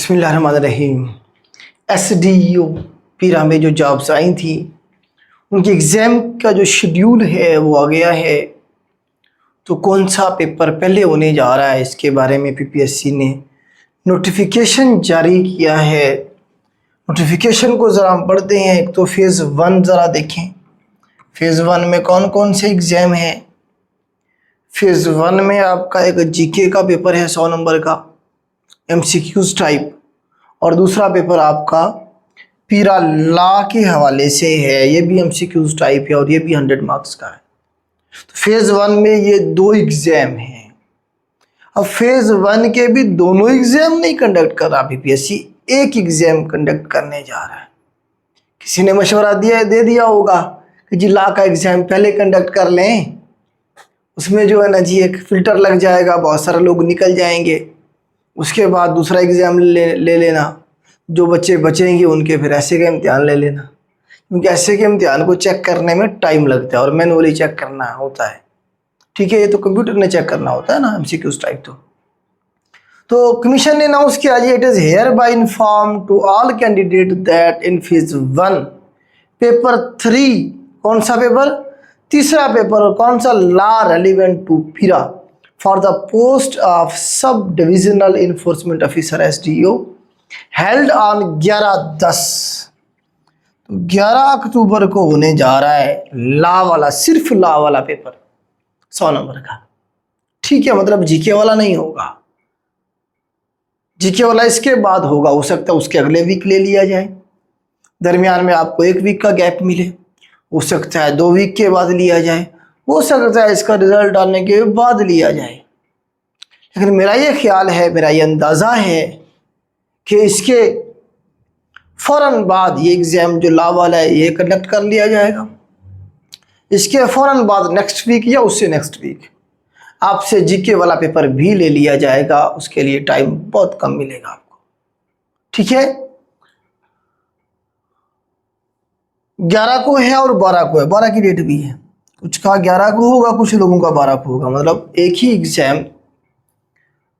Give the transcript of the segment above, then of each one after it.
बिस्मिल्लाहिर्रहमानिर्रहीम। SDO पीरा में जो जॉब्स आई थी उनके एग्ज़ाम का जो शेड्यूल है वो आ गया है। तो कौन सा पेपर पहले होने जा रहा है इसके बारे में PPSC ने नोटिफिकेशन जारी किया है। नोटिफिकेशन को ज़रा हम पढ़ते हैं। एक तो फ़ेज़ 1 ज़रा देखें, फ़ेज़ 1 में कौन कौन से एग्ज़ाम हैं। फ़ेज़ 1 में आपका एक GK का पेपर है 100 नंबर का MCQs टाइप, और दूसरा पेपर आपका पीरा लॉ के हवाले से है, ये भी MCQs टाइप है और ये भी 100 मार्क्स का है। तो फ़ेज़ 1 में ये 2 एग्ज़ाम हैं। अब फ़ेज़ 1 के भी दोनों एग्ज़ाम नहीं कंडक्ट कर रहा PPSC, एक एग्ज़ाम कंडक्ट करने जा रहा है। किसी ने मशवरा दे दिया होगा कि जी लॉ का एग्ज़ाम पहले कंडक्ट कर लें, उसमें जो है ना जी एक फ़िल्टर लग जाएगा, बहुत सारे लोग निकल जाएंगे, उसके बाद दूसरा एग्ज़ाम ले लेना, जो बच्चे बचेंगे उनके फिर ऐसे का इम्तिहान ले लेना, क्योंकि ऐसे के इम्तिहान को चेक करने में टाइम लगता है और मैनुअली चेक करना होता है। ठीक है, ये तो कंप्यूटर ने चेक करना होता है ना MCQs टाइप। तो कमीशन ने अनाउंस किया जी, it is hereby inform to all candidate that in phase 1 paper 3, कौन सा पेपर, तीसरा पेपर, कौन सा, law relevant to pira for the post of sub divisional enforcement officer SDO held on 11/10। तो 11 अक्टूबर को होने जा रहा है लॉ वाला, सिर्फ लॉ वाला पेपर 100 नंबर का। ठीक है, मतलब GK वाला नहीं होगा। GK वाला इसके बाद होगा, हो सकता है उसके अगले वीक ले लिया जाए, दरमियान में आपको 1 वीक का गैप मिले, हो सकता है 2 वीक के बाद लिया जाए, हो सकता है इसका रिजल्ट आने के बाद लिया जाए। लेकिन मेरा ये ख्याल है, मेरा ये अंदाज़ा है कि इसके फ़ौरन बाद ये एग्ज़ाम जो लॉ वाला है ये कंडक्ट कर लिया जाएगा। इसके फ़ौरन बाद नेक्स्ट वीक या उससे नेक्स्ट वीक आपसे GK वाला पेपर भी ले लिया जाएगा। उसके लिए टाइम बहुत कम मिलेगा आपको। ठीक है, 11 को है और 12 को है, 12 की डेट भी है। कुछ का 11 को होगा, कुछ लोगों का 12 को होगा, मतलब एक ही एग्ज़ाम,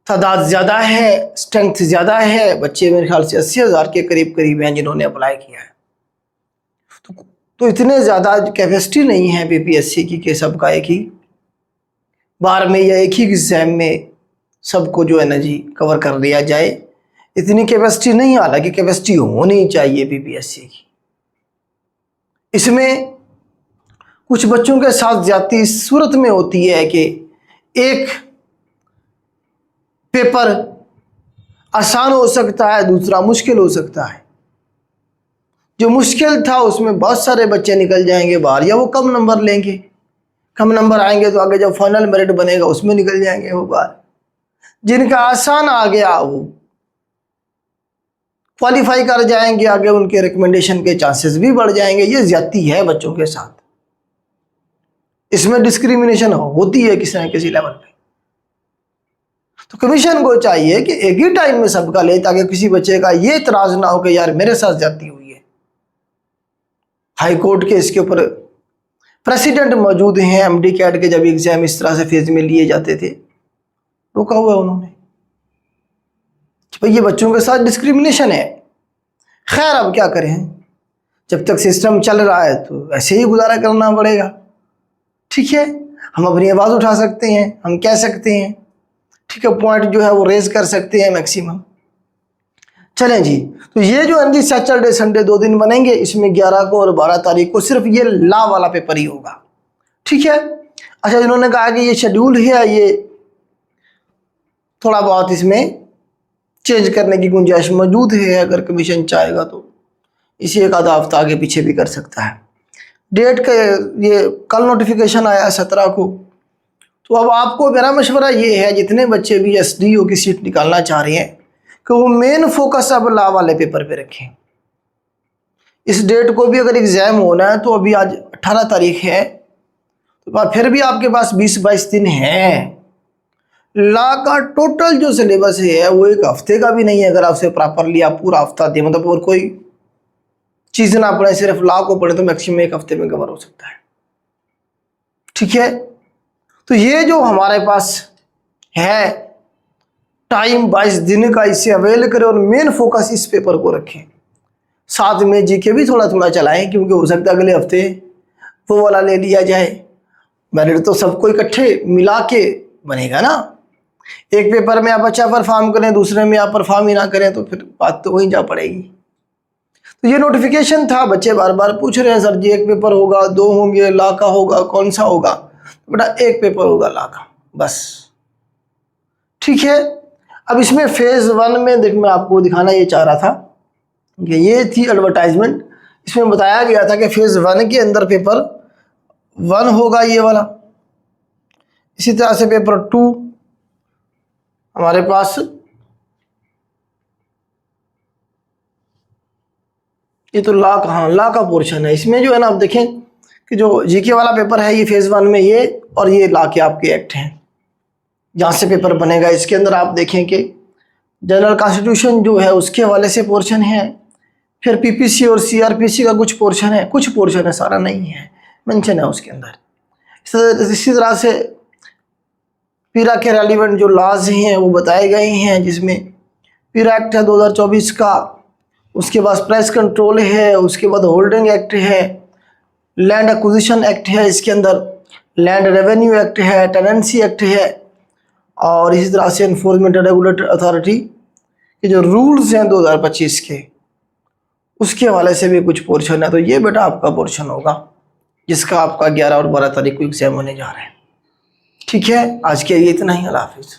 तादाद ज़्यादा है, स्ट्रेंथ ज़्यादा है, बच्चे मेरे ख्याल से 80,000 के करीब हैं जिन्होंने अप्लाई किया है। तो इतने ज़्यादा कैपेसिटी नहीं है PPSC की कि सबका एक ही बार में या एक ही एग्ज़ाम में सबको जो है ना जी कवर कर लिया जाए। इतनी कैपेसिटी नहीं, हालांकि कैपेसिटी होनी चाहिए PPSC की। इसमें कुछ बच्चों के साथ ज़्यादती इस सूरत में होती है कि एक पेपर आसान हो सकता है, दूसरा मुश्किल हो सकता है। जो मुश्किल था उसमें बहुत सारे बच्चे निकल जाएंगे बाहर, या वो कम नंबर लेंगे, कम नंबर आएंगे तो आगे जब फाइनल मेरिट बनेगा उसमें निकल जाएंगे वो बाहर। जिनका आसान आ गया वो क्वालिफाई कर जाएंगे, आगे उनके रिकमेंडेशन के चांसेस भी बढ़ जाएंगे। ये ज्यादती है बच्चों के साथ, इसमें डिस्क्रिमिनेशन होती है किसी न किसी लेवल पे। तो कमीशन को चाहिए कि एक ही टाइम में सबका ले, ताकि किसी बच्चे का ये इतराज ना हो कि यार मेरे साथ ज्यादती हुई है। हाई कोर्ट के इसके ऊपर प्रेसिडेंट मौजूद हैं, MD कैट के, जब एग्जाम इस तरह से फेज में लिए जाते थे रोका हुआ उन्होंने। भाई ये बच्चों के साथ डिस्क्रिमिनेशन है। खैर अब क्या करें, जब तक सिस्टम चल रहा है तो ऐसे ही गुजारा करना पड़ेगा। ठीक है, हम अपनी आवाज़ उठा सकते हैं, हम कह सकते हैं, ठीक है, पॉइंट जो है वो रेज कर सकते हैं मैक्सिमम। चलें जी, तो ये जो अंदी सैटरडे संडे 2 दिन बनेंगे, इसमें 11 को और 12 तारीख को सिर्फ ये लॉ वाला पेपर ही होगा। ठीक है, अच्छा, जिन्होंने कहा कि ये शेड्यूल है, ये थोड़ा बहुत इसमें चेंज करने की गुंजाइश मौजूद है, अगर कमीशन चाहेगा तो इसी एक आधा हफ्ता आगे पीछे भी कर सकता है। डेट का ये कल नोटिफिकेशन आया 17 को। तो अब आपको मेरा मशवरा ये है, जितने बच्चे भी SDO की सीट निकालना चाह रहे हैं, कि वो मेन फोकस अब लॉ वाले पेपर पे रखें। इस डेट को भी अगर एग्ज़ाम होना है तो अभी आज 18 तारीख है, तो फिर भी आपके पास 20-22 दिन है। लॉ का टोटल जो सिलेबस है वो 1 हफ्ते का भी नहीं है। अगर आपसे प्रॉपरली आप पूरा हफ्ता दें, मतलब और कोई चीज़ ना पढ़े, सिर्फ लॉ को पढ़े, तो मैक्सिमम 1 हफ्ते में कवर हो सकता है। ठीक है, तो ये जो हमारे पास है टाइम 22 दिन का इसे अवेल करें और मेन फोकस इस पेपर को रखें। साथ में जीके भी थोड़ा थोड़ा चलाएं, क्योंकि हो सकता है अगले हफ्ते वो वाला ले लिया जाए। मेरिट तो सबको इकट्ठे मिला के बनेगा ना। एक पेपर में आप अच्छा परफॉर्म करें, दूसरे में आप परफॉर्म ही ना करें तो फिर बात तो वहीं जा पड़ेगी। तो ये नोटिफिकेशन था। बच्चे बार बार पूछ रहे हैं सर जी एक पेपर होगा, 2 होंगे, ला का होगा, कौन सा होगा? तो बेटा एक पेपर होगा ला का, बस। ठीक है। अब इसमें फेज 1 में देख, मैं आपको दिखाना ये चाह रहा था कि ये थी एडवर्टाइजमेंट। इसमें बताया गया था कि फेज 1 के अंदर पेपर 1 होगा ये वाला। इसी तरह से पेपर 2 हमारे पास ये तो ला का, हाँ ला का पोर्शन है। इसमें जो है ना, आप देखें कि जो जीके वाला पेपर है ये फेज 1 में ये, और ये ला के आपके एक्ट हैं जहाँ से पेपर बनेगा। इसके अंदर आप देखें कि जनरल कॉन्स्टिट्यूशन जो है उसके हवाले से पोर्शन है, फिर पीपीसी और सीआरपीसी का कुछ पोर्शन है, कुछ पोर्शन है, सारा नहीं है, मेंशन है उसके अंदर। इसी तरह से पीरा के रेलिवेंट जो लॉज हैं वो बताए गए हैं, जिसमें पीरा एक्ट है 2024 का, उसके बाद प्रेस कंट्रोल है, उसके बाद होल्डिंग एक्ट है, लैंड एक्विजिशन एक्ट है, इसके अंदर लैंड रेवेन्यू एक्ट है, टेनेंसी एक्ट है, और इसी तरह से एनफोर्समेंट रेगुलेटरी अथॉरिटी के जो रूल्स हैं 2025 के, उसके हवाले से भी कुछ पोर्शन है। तो ये बेटा आपका पोर्शन होगा जिसका आपका 11 और 12 तारीख को एग्जाम होने जा रहा है। ठीक है, आज के लिए इतना ही। अल्लाह हाफिज़।